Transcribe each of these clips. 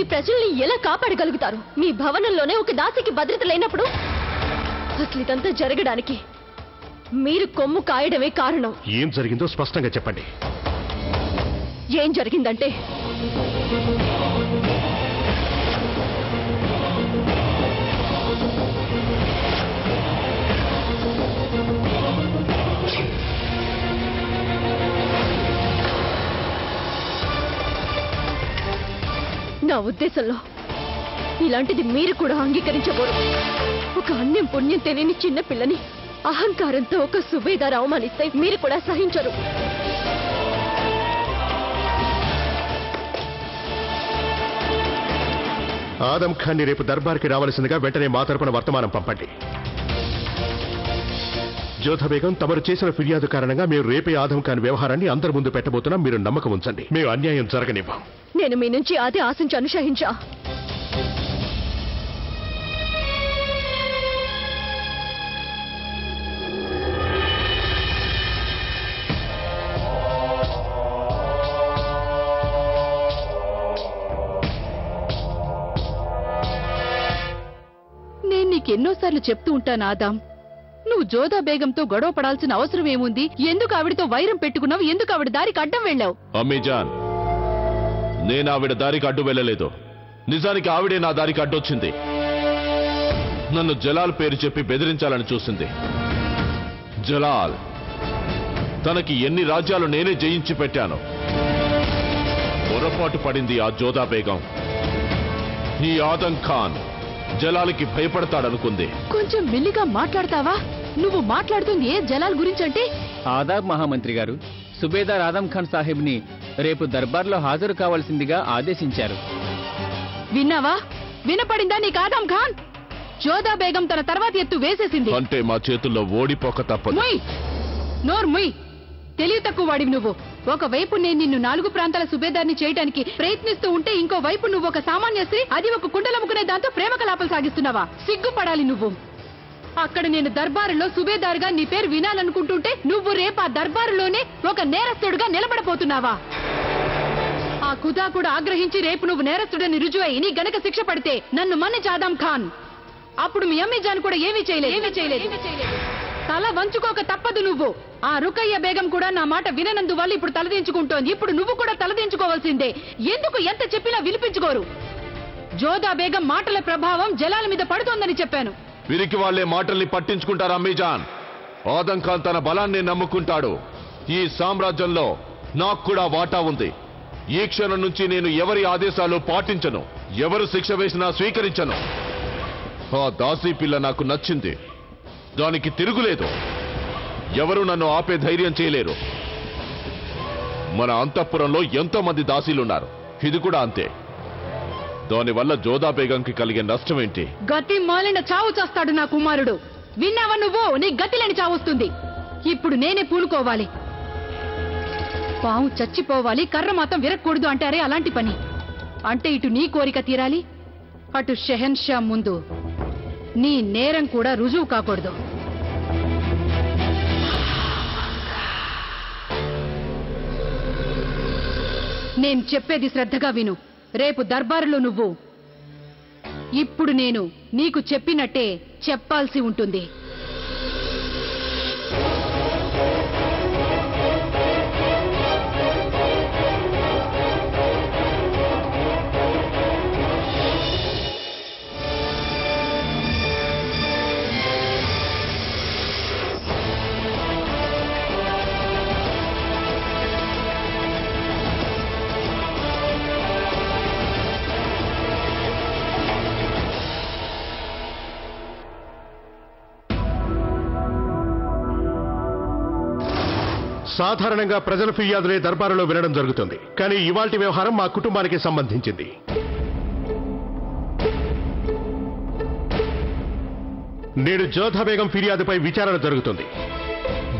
మీ ప్రజల్ని ఎలా కాపాడగలుగుతారు? మీ భవనంలోనే ఒక దాసికి భద్రత లేనప్పుడు అసలు ఇదంతా జరగడానికి మీరు కొమ్ము కాయడమే కారణం. ఏం జరిగిందో స్పష్టంగా చెప్పండి. ఏం జరిగిందంటే నా ఉద్దేశంలో ఇలాంటిది మీరు కూడా అంగీకరించకూడదు. ఒక అన్యం పుణ్యం తెలియని చిన్న పిల్లని అహంకారంతో ఒక సుబేదార్ అవమానిస్తే మీరు కూడా సహించరు. ఆదం ఖాన్ని రేపు దర్బార్కి రావాల్సిందిగా వెంటనే మా తరపున వర్తమానం పంపండి. జోధా బేగం, తమరు చేసిన ఫిర్యాదు కారణంగా మేము రేపే ఆదం ఖాన్ వ్యవహారాన్ని అందరి ముందు పెట్టబోతున్నాం. మీరు నమ్మకం ఉంచండి. మేము అన్యాయం జరగనివ్వం. నేను మీ నుంచి అదే ఆశించాను షహిన్షా. నేను నీకెన్నోసార్లు చెప్తూ ఉంటాను ఆదాం, నువ్వు జోధా బేగంతో గొడవ పడాల్సిన అవసరం ఏముంది? ఎందుకు ఆవిడతో వైరం పెట్టుకున్నావు? ఎందుకు ఆవిడ దారికి అడ్డం వెళ్ళావు? అమ్మీజాన్, నేను ఆవిడ దారికి అడ్డు వెళ్ళలేదు. నిజానికి ఆవిడే నా దారికి అడ్డొచ్చింది. నన్ను జలాల్ పేరు చెప్పి బెదిరించాలని చూసింది. జలాల్, తనకి ఎన్ని రాజ్యాలు నేనే జయించి పెట్టాను. పొరపాటు పడింది ఆ జోధా బేగం. ఈ ఆదం ఖాన్ జలాల్కి భయపడతాడనుకుంది. కొంచెం మెల్లిగా మాట్లాడతావా? నువ్వు మాట్లాడుతుంది ఏ జలాల్ గురించంటే? ఆదాబ్ మహామంత్రి గారు, సుబేదార్ ఆదం ఖాన్ సాహెబ్ని రేపు దర్బార్లో హాజరు కావాల్సిందిగా ఆదేశించారు. విన్నావా? వినపడిందా నీకు? ఆదం ఖాన్ జోధా బేగం తన తర్వాత ఎత్తు వేసేసింది. అంటే మా చేతుల్లో ఓడిపోక తప్పదు. ముయ్, నోర్ ముయ్. తెలివి తక్కువ వాడివి నువ్వు. ఒకవైపు నేను నిన్ను 4 ప్రాంతాల సుబేదార్ని చేయడానికి ప్రయత్నిస్తూ ఉంటే, ఇంకో వైపు నువ్వు ఒక సామాన్య స్త్రీ, అది ఒక కుండలముకునే దాంతో ప్రేమ కలాపాలు సాగిస్తున్నావా? సిగ్గుపడాలి నువ్వు. అక్కడ నేను దర్బారులో సుబేదార్గా నీ పేరు వినాలనుకుంటుంటే, నువ్వు రేపు ఆ దర్బారులోనే ఒక నేరస్తుడుగా నిలబడపోతున్నావా? ఆ ఖుదా కూడా ఆగ్రహించి రేపు నువ్వు నేరస్తుడని రుజువై నీ గనక శిక్ష పడితే నన్ను మన్నించు ఆదం ఖాన్. అప్పుడు మీ అమ్మీజాన్ కూడా ఏమీ చేయలేదు. తల వంచుకోక తప్పదు నువ్వు. ఆ రుకయ్య బేగం కూడా నా మాట విననందువల్ల ఇప్పుడు తలదించుకుంటోంది. ఇప్పుడు నువ్వు కూడా తలదించుకోవాల్సిందే. ఎందుకు ఎంత చెప్పినా వినిపించుకోరు? జోధా బేగం మాటల ప్రభావం జలాల మీద పడుతోందని చెప్పాను. వీరికి వాళ్లే మాటల్ని పట్టించుకుంటారు అమ్మీజాన్. ఆదం ఖాన్ తన బలాన్ని నమ్ముకుంటాడు. ఈ సామ్రాజ్యంలో నాకు కూడా వాటా ఉంది. ఈ క్షణం నుంచి నేను ఎవరి ఆదేశాలు పాటించను. ఎవరు శిక్ష వేసినా స్వీకరించను. ఆ దాసీ పిల్ల నాకు నచ్చింది. దానికి తిరుగులేదు. ఎవరు నన్ను ఆపే ధైర్యం చేయలేరు. మన అంతఃపురంలో ఎంతో మంది దాసీలున్నారు. ఇది కూడా అంతే. దానివల్ల జోధా బేగంకి కలిగే నష్టం ఏంటి? గతి మాలిన చావు చేస్తాడు నా కుమారుడు. విన్నావా నువ్వు? నీ గతిలేని చావుస్తుంది. ఇప్పుడు నేనే పూనుకోవాలి. పాము చచ్చిపోవాలి, కర్ర మాత్రం విరక్కూడదు అంటారే, అలాంటి పని. అంటే ఇటు నీ కోరిక తీరాలి, అటు షెహన్షా ముందు నీ నేరం కూడా రుజువు కాకూడదు. నేను చెప్పేది శ్రద్ధగా విను. రేపు దర్బారులో నువ్వు ఇప్పుడు నేను నీకు చెప్పినట్టే చెప్పాల్సి ఉంటుంది. సాధారణంగా ప్రజల ఫిర్యాదులే దర్బారులో వినడం జరుగుతుంది. కానీ ఇవాల్టి వ్యవహారం మా కుటుంబానికి సంబంధించింది. నేడు జోధా బేగం ఫిర్యాదుపై విచారణ జరుగుతుంది.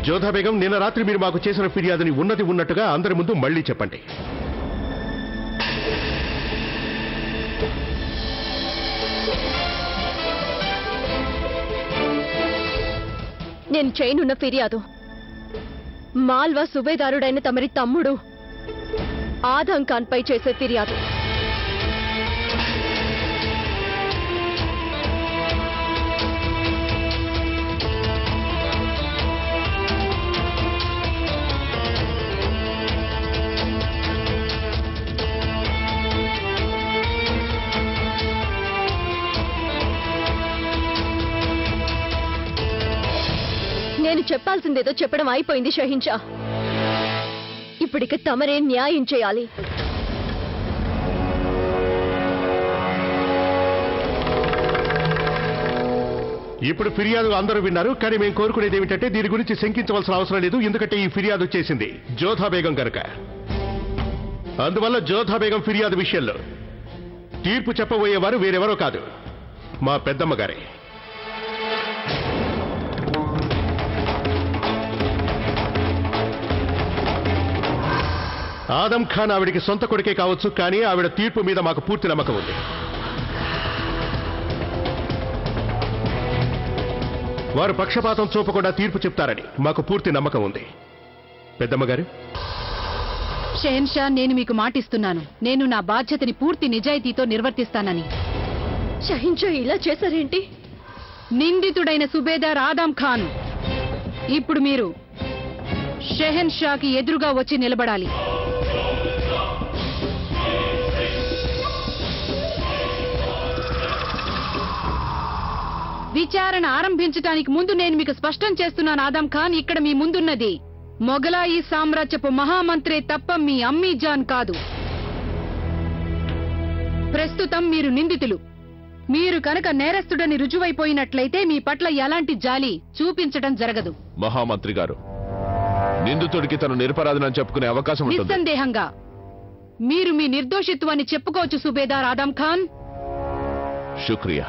జోధా బేగం, నిన్న రాత్రి మీరు మాకు చేసిన ఫిర్యాదుని ఉన్నది ఉన్నట్టుగా అందరి ముందు మళ్లీ చెప్పండి. నేను చేయనున్న ఫిర్యాదు మాల్వా సుబేదారుడైన తమరి తమ్ముడు ఆదం ఖాన్ పై చేసే ఫిర్యాదు. చెప్పాల్సిందేదో చెప్పడం అయిపోయింది షహిన్షా. ఇప్పటికి తమరే న్యాయం చేయాలి. ఇప్పుడు ఫిర్యాదు అందరూ విన్నారు, కానీ మేము కోరుకునేది ఏమిటంటే దీని గురించి శంకించవలసిన అవసరం లేదు. ఎందుకంటే ఈ ఫిర్యాదు చేసింది జోధా బేగం కనుక. అందువల్ల జోధా బేగం ఫిర్యాదు విషయంలో తీర్పు చెప్పబోయేవారు వేరెవరో కాదు, మా పెద్దమ్మ గారే. ఆదం ఖాన్ ఆవిడికి సొంత కొడుకే కావచ్చు, కానీ ఆవిడ తీర్పు మీద మాకు పూర్తి నమ్మకం ఉంది. వారు పక్షపాతం చూపకుండా తీర్పు చెప్తారని మాకు పూర్తి నమ్మకం ఉంది. పెద్దమ్మ గారు. షెహన్షా, నేను మీకు మాటిస్తున్నాను, నేను నా బాధ్యతని పూర్తి నిజాయితీతో నిర్వర్తిస్తానని. షహిన్షా ఇలా చేశారేంటి? నిందితుడైన సుబేదార్ ఆదం ఖాన్ ఇప్పుడు మీరు షెహన్షాకి ఎదురుగా వచ్చి నిలబడాలి. విచారణ ఆరంభించడానికి ముందు నేను మీకు స్పష్టం చేస్తున్నాను ఆదం ఖాన్, ఇక్కడ మీ ముందున్నది మొఘలాయి సామ్రాజ్యపు మహామంత్రే తప్ప మీ అమ్మీజాన్ కాదు. ప్రస్తుతం మీరు నిందితులు. మీరు కనుక నేరస్తుడని రుజువైపోయినట్లయితే మీ పట్ల ఎలాంటి జాలి చూపించడం జరగదు. మహామంత్రి గారు, నిందితుడికి తను నిరపరాధనని చెప్పుకునే అవకాశం ఉంటుంది. నిస్సందేహంగా మీరు మీ నిర్దోషిత్వాన్ని చెప్పుకోవచ్చు సుబేదార్ ఆదం ఖాన్. శుక్రియా.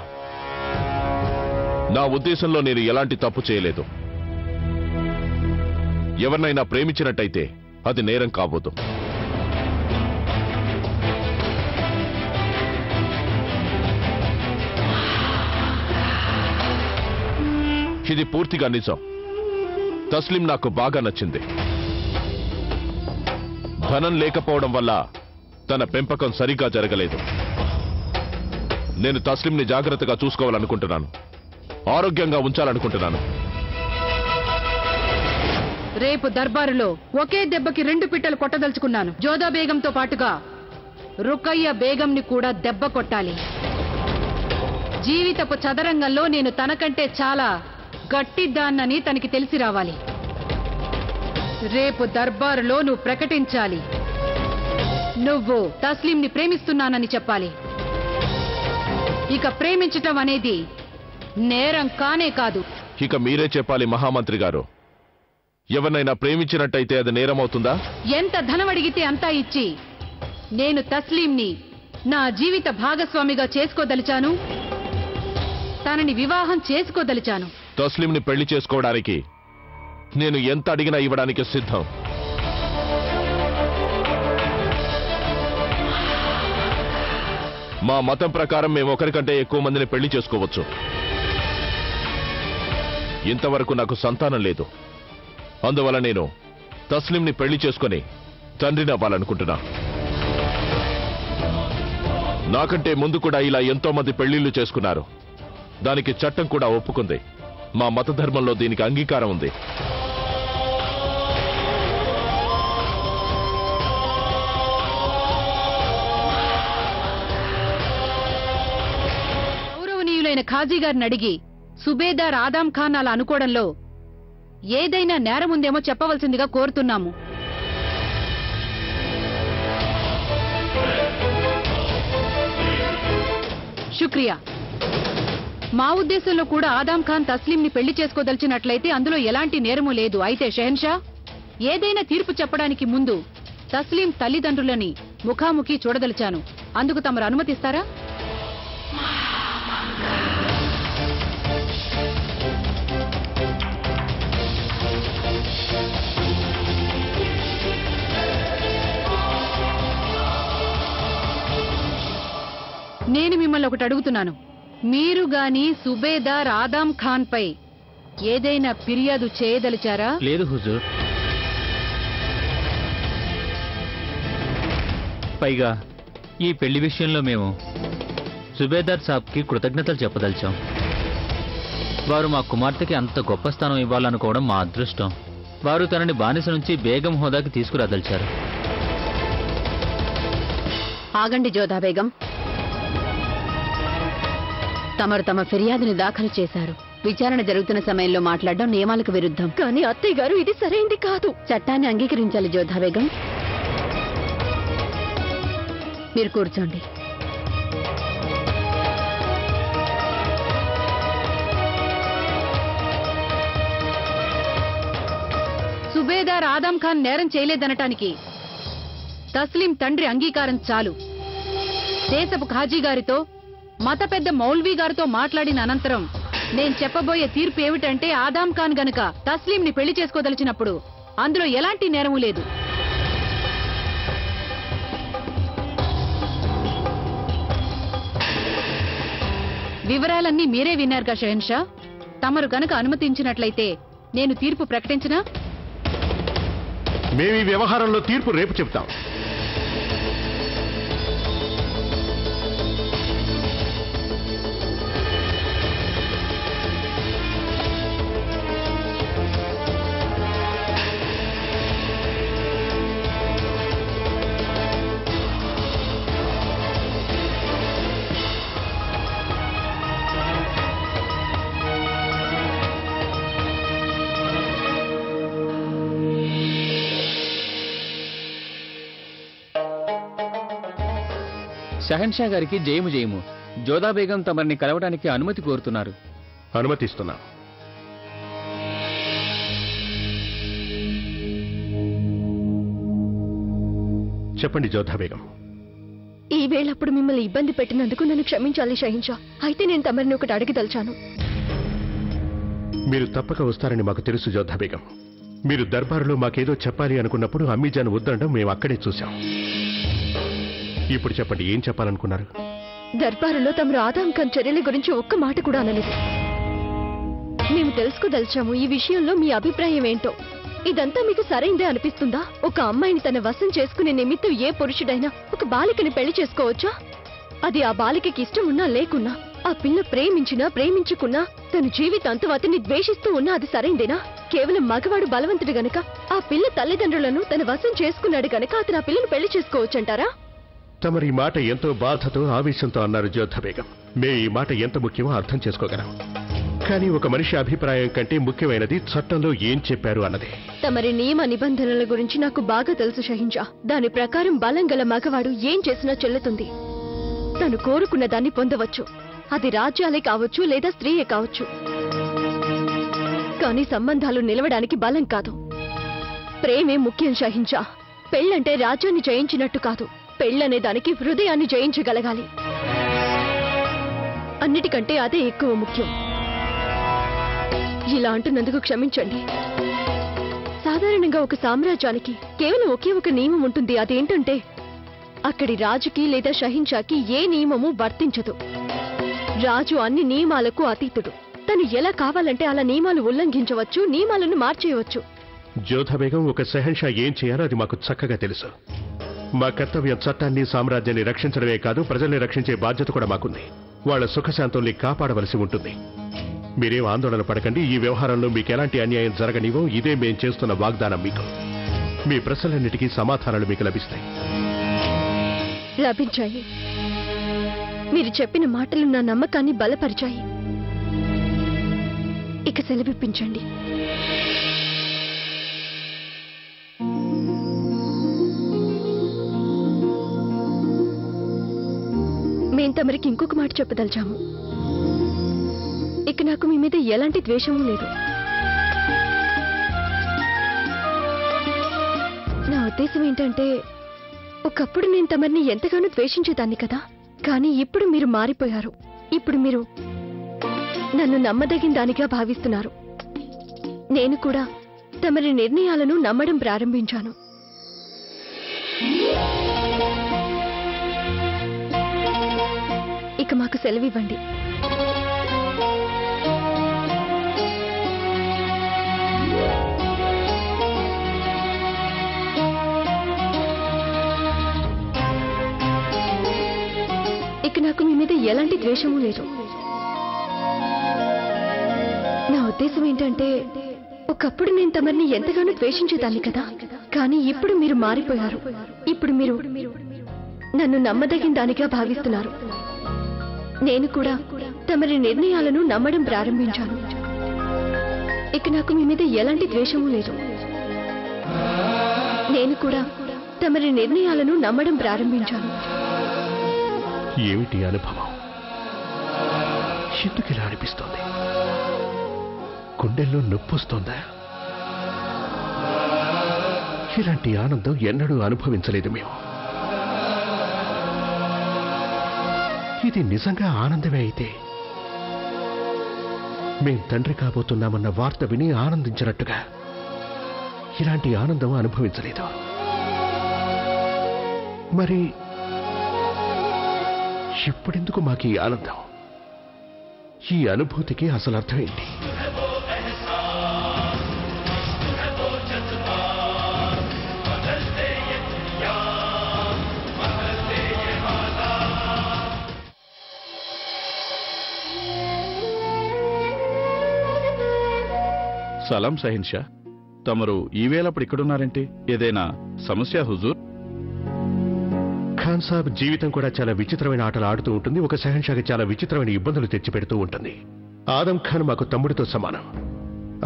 నా ఉద్దేశంలో నేను ఎలాంటి తప్పు చేయలేదు. ఎవరినైనా ప్రేమించినట్టయితే అది నేరం కాబోదు. ఇది పూర్తిగా నిజం. తస్లిం నాకు బాగా నచ్చింది. ధనం లేకపోవడం వల్ల తన పెంపకం సరిగ్గా జరగలేదు. నేను తస్లింని జాగ్రత్తగా చూసుకోవాలనుకుంటున్నాను, ఆరోగ్యంగా ఉంచాలనుకుంటున్నాను. రేపు దర్బారులో ఒకే దెబ్బకి 2 పిట్టలు కొట్టదలుచుకున్నాను. జోధా బేగంతో పాటుగా రుకయ్య బేగంని కూడా దెబ్బ కొట్టాలి. జీవితపు చదరంగంలో నేను తనకంటే చాలా గట్టిదాన్నని తనకి తెలిసి రావాలి. రేపు దర్బారులో నువ్వు ప్రకటించాలి, నువ్వు తస్లింని ప్రేమిస్తున్నానని చెప్పాలి. ఇక ప్రేమించటం అనేది నేరం కానే కాదు. ఇక మీరే చెప్పాలి మహామంత్రి గారు. ఎవరినైనా ప్రేమించినట్టయితే అది నేరమవుతుందా? ఎంత ధనం అడిగితే అంతా ఇచ్చి నేను తస్లీంని నా జీవిత భాగస్వామిగా చేసుకోదలిచాను, తనని వివాహం చేసుకోదలిచాను. తస్లీంని పెళ్లి చేసుకోవడానికి నేను ఎంత అడిగినా ఇవ్వడానికి సిద్ధం. మా మతం ప్రకారం మేము ఒకరికంటే ఎక్కువ మందిని పెళ్లి చేసుకోవచ్చు. ఇంతవరకు నాకు సంతానం లేదు. అందువల్ల నేను తస్లింని పెళ్లి చేసుకుని తండ్రిని అవ్వాలనుకుంటున్నా. నాకంటే ముందు కూడా ఇలా ఎంతో మంది పెళ్లిళ్లు చేసుకున్నారు. దానికి చట్టం కూడా ఒప్పుకుంది. మా మత ధర్మంలో దీనికి అంగీకారం ఉంది. గౌరవనీయులైన ఖాజీ గారిని అడిగి సుబేదార్ ఆదం ఖాన్ అలా అనుకోవడంలో ఏదైనా నేరముందేమో చెప్పవలసిందిగా కోరుతున్నాము. శుక్రియా. మా ఉద్దేశంలో కూడా ఆదం ఖాన్ తస్లీంని పెళ్లి చేసుకోదలిచినట్లయితే అందులో ఎలాంటి నేరము లేదు. అయితే షెహన్షా, ఏదైనా తీర్పు చెప్పడానికి ముందు తస్లీం తల్లిదండ్రులని ముఖాముఖి చూడదలిచాను. అందుకు తమరు అనుమతిస్తారా? నేను మిమ్మల్ని ఒకటి అడుగుతున్నాను. మీరు గాని సుబేదార్ ఆదం ఖాన్ పై ఏదైనా ఫిర్యాదు చేయదలిచారా? లేదు హుజూర్. పైగా ఈ పెళ్లి విషయంలో మేము సుబేదార్ సాబ్కి కృతజ్ఞతలు చెప్పదలిచాం. వారు మా కుమార్తెకి అంత గొప్ప స్థానం ఇవ్వాలనుకోవడం మా అదృష్టం. వారు తనని బానిస నుంచి బేగం హోదాకి తీసుకురాదలిచారు. ఆగండి జోధా బేగం. తమరు తమ ఫిర్యాదుని దాఖలు చేశారు. విచారణ జరుగుతున్న సమయంలో మాట్లాడడం నియమాలకు విరుద్ధం. కానీ అత్తయ్య గారు ఇది సరైంది కాదు. చట్టాన్ని అంగీకరించాలి జోధా బేగం. మీరు కూర్చోండి. సుబేదార్ ఆదం ఖాన్ నేరం చేయలేదనటానికి తస్లీం తండ్రి అంగీకారం చాలు. దేశపు ఖాజీ గారితో, మత పెద్ద మౌల్వీ గారితో మాట్లాడిన అనంతరం నేను చెప్పబోయే తీర్పు ఏమిటంటే, ఆదాం ఖాన్ గనుక తస్లీంని పెళ్లి చేసుకోదలిచినప్పుడు అందులో ఎలాంటి నేరము లేదు. వివరాలన్నీ మీరే విన్నారుగా షహన్షా. తమరు గనుక అనుమతించినట్లయితే నేను తీర్పు ప్రకటించినా? మేము ఈ వ్యవహారంలో తీర్పు రేపు చెప్తాం. షహన్షా గారికి జయము జయము. జోధా బేగం తమరిని కలవడానికి అనుమతి కోరుతున్నారు. అనుమతిస్తున్నా. చెప్పండి జోధా బేగం. ఈ వేళప్పుడు మిమ్మల్ని ఇబ్బంది పెట్టినందుకు నన్ను క్షమించాలి షహిన్షా. అయితే నేను తమరిని ఒకటి అడగదలిచాను. మీరు తప్పక వస్తారని మాకు తెలుసు జోధా బేగం. మీరు దర్బారులో మాకేదో చెప్పాలి అనుకున్నప్పుడు అమ్మీజాన్ వద్దనడం మేము అక్కడే చూశాం. ఇప్పుడు చెప్పండి, ఏం చెప్పాలనుకున్నారు? దర్బారులో తమరు ఆదాం ఖాన్ చర్యల గురించి ఒక్క మాట కూడా అనలేదు. మేము తెలుసుకోదలిచాము ఈ విషయంలో మీ అభిప్రాయం ఏంటో. ఇదంతా మీకు సరైందే అనిపిస్తుందా? ఒక అమ్మాయిని తన వశం చేసుకునే నిమిత్తం ఏ పురుషుడైనా ఒక బాలికని పెళ్లి చేసుకోవచ్చా? అది ఆ బాలికకి ఇష్టం ఉన్నా లేకున్నా, ఆ పిల్ల ప్రేమించినా ప్రేమించుకున్నా, తన జీవితాంతం అతన్ని ద్వేషిస్తూ ఉన్నా అది సరైందేనా? కేవలం మగవాడు బలవంతుడు గనక ఆ పిల్ల తల్లిదండ్రులను తన వశం చేసుకున్నాడు గనక అతను ఆ పిల్లను పెళ్లి చేసుకోవచ్చంటారా? తమరి మాట ఎంతో బాధతో ఆవేశంతో అన్నారు జోధా బేగం. మేము ఈ మాట ఎంత ముఖ్యమో అర్థం చేసుకోగలం. కానీ ఒక మనిషి అభిప్రాయం కంటే ముఖ్యమైనది చట్టంలో ఏం చెప్పారు అన్నది. తమరి నియమ నిబంధనల గురించి నాకు బాగా తెలుసు షహింజా. దాని ప్రకారం బలం గల మగవాడు ఏం చేసినా చెల్లుతుంది. తను కోరుకున్న దాన్ని పొందవచ్చు. అది రాజ్యాలే కావచ్చు లేదా స్త్రీయే కావచ్చు. కానీ సంబంధాలు నిలవడానికి బలం కాదు, ప్రేమే ముఖ్యం షహింజా. పెళ్ళంటే రాజ్యాన్ని జయించినట్టు కాదు. పెళ్ళనే దానికి హృదయాన్ని జయించగలగాలి. అన్నిటికంటే అదే ఎక్కువ ముఖ్యం. ఇలా అంటున్నందుకు క్షమించండి. సాధారణంగా ఒక సామ్రాజ్యానికి కేవలం ఒకే ఒక నియమం ఉంటుంది. అదేంటంటే అక్కడి రాజుకి లేదా షహిన్షాకి ఏ నియమము వర్తించదు. రాజు అన్ని నియమాలకు అతీతుడు. తను ఎలా కావాలంటే అలా నియమాలు ఉల్లంఘించవచ్చు, నియమాలను మార్చేయవచ్చు. జోధా బేగం, ఒక షహన్షా ఏం చేయాలో అది మాకు చక్కగా తెలుసు. మా కర్తవ్యం చట్టాన్ని, సామ్రాజ్యాన్ని రక్షించడమే కాదు, ప్రజల్ని రక్షించే బాధ్యత కూడా మాకుంది. వాళ్ల సుఖశాంతుల్ని కాపాడవలసి ఉంటుంది. మీరేం ఆందోళన పడకండి. ఈ వ్యవహారంలో మీకు ఎలాంటి అన్యాయం జరగనివో. ఇదే మేం చేస్తున్న వాగ్దానం మీకు. మీ ప్రశ్నలన్నిటికీ సమాధానాలు మీకు లభిస్తాయి. లభించాయి. మీరు చెప్పిన మాటలు నా నమ్మకాన్ని బలపరిచాయి. ఇక సెలవిప్పించండి. మేం తమరికి ఇంకొక మాట చెప్పదలిచాము. ఇక నాకు మీ మీద ఎలాంటి ద్వేషము లేదు. నా ఉద్దేశం ఏంటంటే, ఒకప్పుడు నేను తమరిని ఎంతగానో ద్వేషించేదాన్ని కదా. కానీ ఇప్పుడు మీరు మారిపోయారు. ఇప్పుడు మీరు నన్ను నమ్మదగిన దానిగా భావిస్తున్నారు. నేను కూడా తమరి నిర్ణయాలను నమ్మడం ప్రారంభించాను. ఇక మాకు సెలవివ్వండి. ఇక నాకు మీ మీద ఎలాంటి ద్వేషము లేదు. నా ఉద్దేశం ఏంటంటే, ఒకప్పుడు నేను తమరిని ఎంతగానో ద్వేషించేదాన్ని కదా. కానీ ఇప్పుడు మీరు మారిపోయారు. ఇప్పుడు మీరు నన్ను నమ్మదగిన దానిగా భావిస్తున్నారు. నేను కూడా తమరి నిర్ణయాలను నమ్మడం ప్రారంభించాను. ఇక నాకు మీ మీద ఎలాంటి ద్వేషమూ లేదు. నేను కూడా తమరి నిర్ణయాలను నమ్మడం ప్రారంభించాను. ఏమిటి అనుభవం? ఎందుకు ఇలా అనిపిస్తోంది? గుండెల్లో నొప్పొస్తోందా? ఇలాంటి ఆనందం ఎన్నడూ అనుభవించలేదు మేము. ఇది నిజంగా ఆనందమే అయితే మేం తండ్రి కాబోతున్నామన్న వార్త విని ఆనందించినట్టుగా ఇలాంటి ఆనందం అనుభవించలేదు. మరి ఇప్పుడెందుకు మాకు ఈ ఆనందం? ఈ అనుభూతికి అసలు అర్థం ఏంటి? సలాం సహిన్షా, తమరు ఈవేళప్పుడు ఇక్కడున్నారంటే ఏదైనా సమస్య హుజూర్? ఖాన్ సాబ్ జీవితం కూడా చాలా విచిత్రమైన ఆటలు ఆడుతూ ఉంటుంది. ఒక షహన్షాకి చాలా విచిత్రమైన ఇబ్బందులు తెచ్చిపెడుతూ ఉంటుంది. ఆదం ఖాన్ మాకు తమ్ముడితో సమానం.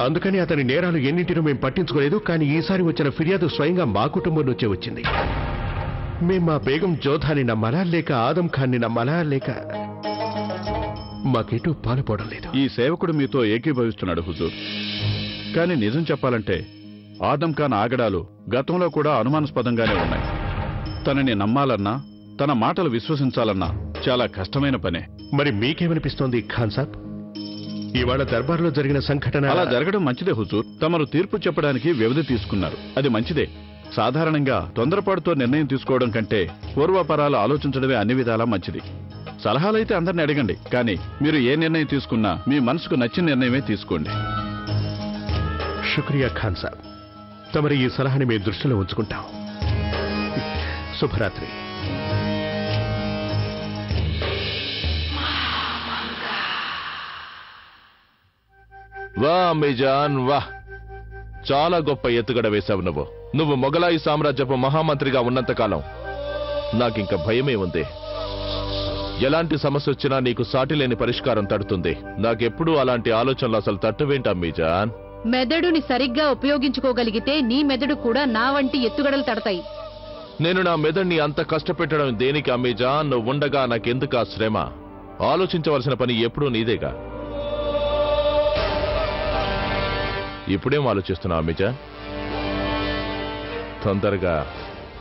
అందుకని అతని నేరాలు ఎన్నింటినో మేము పట్టించుకోలేదు. కానీ ఈసారి వచ్చిన ఫిర్యాదు స్వయంగా మా కుటుంబం నుంచే వచ్చింది. మేం మా బేగం జోధాని నమ్మాలా లేక ఆదం ఖాన్ని నమ్మాలా లేక మాకెటూ పాలుపోవడం లేదు. ఈ సేవకుడు మీతో ఏకీభవిస్తున్నాడు హుజూర్. కానీ నిజం చెప్పాలంటే ఆదం ఖాన్ ఆగడాలు గతంలో కూడా అనుమానాస్పదంగానే ఉన్నాయి. తనని నమ్మాలన్నా తన మాటలు విశ్వసించాలన్నా చాలా కష్టమైన పనే. మరి మీకేమనిపిస్తోంది ఖాన్ సాబ్? ఇవాళ దర్బార్లో జరిగిన సంఘటన అలా జరగడం మంచిదే హుజూర్. తమరు తీర్పు చెప్పడానికి వ్యవధి తీసుకున్నారు, అది మంచిదే. సాధారణంగా తొందరపాటుతో నిర్ణయం తీసుకోవడం కంటే పూర్వపరాలు ఆలోచించడమే అన్ని విధాలా మంచిది. సలహాలైతే అందరిని అడగండి, కానీ మీరు ఏ నిర్ణయం తీసుకున్నా మీ మనసుకు నచ్చిన నిర్ణయమే తీసుకోండి. శుక్రియా ఖాన్ సాబ్. తమరి ఈ సలహాని మేము దృష్టిలో ఉంచుకుంటాం. శుభరాత్రి. వా అమ్మీజాన్ వా, చాలా గొప్ప ఎత్తుగడ వేశావు నువ్వు. నువ్వు మొఘలాయి సామ్రాజ్యపు మహామంత్రిగా ఉన్నంతకాలం నాకింక భయమే ఉంది. ఎలాంటి సమస్య వచ్చినా నీకు సాటిలేని పరిష్కారం తడుతుంది. నాకెప్పుడూ అలాంటి ఆలోచనలు అసలు తట్టువేంటి అమ్మీజాన్? మెదడుని సరిగ్గా ఉపయోగించుకోగలిగితే నీ మెదడు కూడా నా వంటి ఎత్తుగడలు తడతాయి. నేను నా మెదడుని అంత కష్టపెట్టడం దేనికి అమ్మీజాన్? నువ్వు ఉండగా నాకెందుకు ఆ శ్రమ? ఆలోచించవలసిన పని ఎప్పుడూ నీదేగా. ఇప్పుడేం ఆలోచిస్తున్నావు అమ్మీజాన్? తొందరగా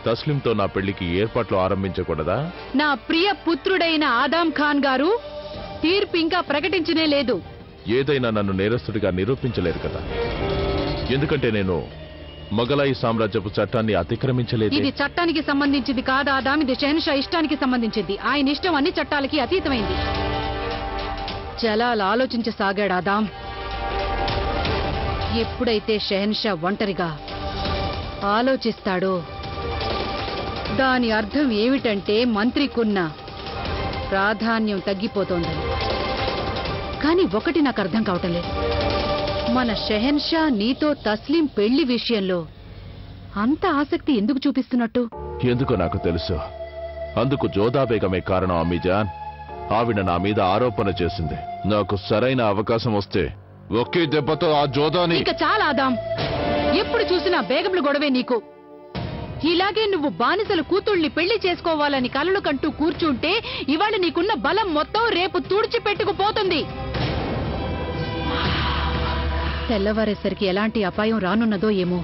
తస్లింతో నా పెళ్లికి ఏర్పాట్లు ఆరంభించకూడదా? నా ప్రియ పుత్రుడైన ఆదాం ఖాన్ గారు తీర్పు ఇంకా ప్రకటించనే లేదు. ఏదైనా నన్ను నేరస్తుడిగా నిరూపించలేరు కదా, ఎందుకంటే నేను మొఘలాయి సామ్రాజ్యపు చట్టాన్ని అతిక్రమించలేదు. ఇది చట్టానికి సంబంధించింది కాదు ఆదాం, ఇది షహన్షా ఇష్టానికి సంబంధించింది. ఆయన ఇష్టం అన్ని చట్టాలకి అతీతమైంది. జలాల్ ఆలోచించసాగాడు ఆదాం. ఎప్పుడైతే షహన్షా ఒంటరిగా ఆలోచిస్తాడో దాని అర్థం ఏమిటంటే మంత్రికున్న ప్రాధాన్యం తగ్గిపోతోందని. కానీ ఒకటి నాకు అర్థం కావటం లేదు, మన షెహన్షా నీతో తస్లీం పెళ్లి విషయంలో అంత ఆసక్తి ఎందుకు చూపిస్తున్నట్టు? ఎందుకో నాకు తెలుసు. అందుకు జోదా బేగమే కారణం అమ్మీజాన్. ఆవిడ నా మీద ఆరోపణ చేసింది. నాకు సరైన అవకాశం వస్తే ఒకే దెబ్బతో ఆ జోదాని... ఇక చాలా ఆదాం, ఎప్పుడు చూసినా బేగంలు గొడవే నీకు. ఇలాగే నువ్వు బానిసల కూతుళ్ళని పెళ్లి చేసుకోవాలని కలలు కంటూ కూర్చుంటే ఇవాళ నీకున్న బలం మొత్తం రేపు తుడిచిపెట్టుకుపోతుంది. తెల్లవారేసరికి ఎలాంటి అపాయం రానున్నదో ఏమో.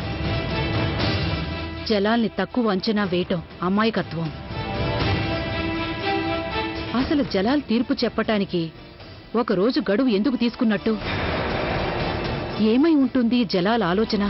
జలాల్ని తక్కువ అంచనా వేయటం అమాయకత్వం. అసలు జలాల్ తీర్పు చెప్పటానికి ఒక రోజు గడువు ఎందుకు తీసుకున్నట్టు? ఏమై ఉంటుంది జలాల్ ఆలోచన?